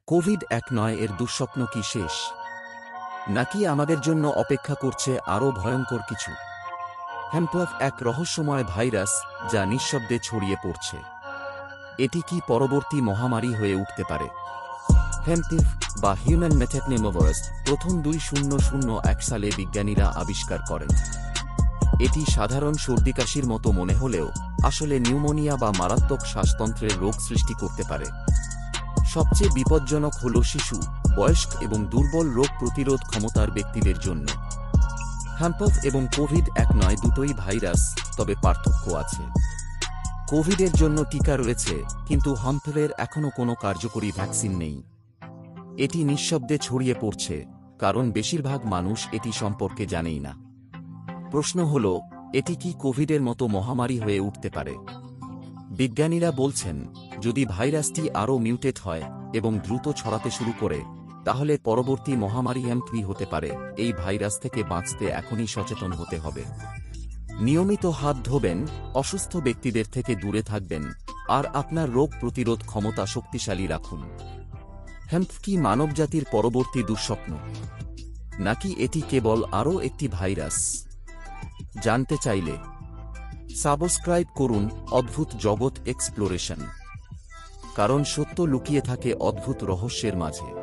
COVID-19 এর দুঃস্বপ্ন কি শেষ, নাকি আমাদের জন্য অপেক্ষা করছে আরও ভয়ঙ্কর কিছু? হ্যাম্পফ এক রহস্যময় ভাইরাস যা নিঃশব্দে ছড়িয়ে পড়ছে। এটি কি পরবর্তী মহামারী হয়ে উঠতে পারে? হ্যাম্পফ বা হিউম্যান মেথ্যাপনেমোভাইরাস প্রথম 2001 সালে বিজ্ঞানীরা আবিষ্কার করেন। এটি সাধারণ সর্দিকাশির মতো মনে হলেও আসলে নিউমোনিয়া বা মারাত্মক শ্বাসতন্ত্রের রোগ সৃষ্টি করতে পারে। সবচেয়ে বিপজ্জনক হল শিশু, বয়স্ক এবং দুর্বল রোগ প্রতিরোধ ক্ষমতার ব্যক্তিদের জন্য। হ্যাম্পফ এবং কোভিড-19 দুটোই ভাইরাস, তবে পার্থক্য আছে। কোভিডের জন্য টিকা রয়েছে, কিন্তু হ্যাম্পফের এখনও কোনো কার্যকরী ভ্যাকসিন নেই। এটি নিঃশব্দে ছড়িয়ে পড়ছে, কারণ বেশিরভাগ মানুষ এটি সম্পর্কে জানেই না। প্রশ্ন হল, এটি কি কোভিডের মতো মহামারী হয়ে উঠতে পারে? বিজ্ঞানীরা বলছেন, যদি ভাইরাসটি আরও মিউটেট হয় এবং দ্রুত ছড়াতে শুরু করে, তাহলে পরবর্তী মহামারী হ্যাম্পফি হতে পারে। এই ভাইরাস থেকে বাঁচতে এখনই সচেতন হতে হবে। নিয়মিত হাত ধোবেন, অসুস্থ ব্যক্তিদের থেকে দূরে থাকবেন, আর আপনার রোগ প্রতিরোধ ক্ষমতা শক্তিশালী রাখুন। হ্যাম্পফ কি মানবজাতির পরবর্তী দুঃস্বপ্ন, নাকি এটি কেবল আরও একটি ভাইরাস? জানতে চাইলে সাবস্ক্রাইব করুন অদ্ভুত জগৎ এক্সপ্লোরেশন, কারণ সত্য লুকিয়ে থাকে অদ্ভুত রহস্যের মাঝে।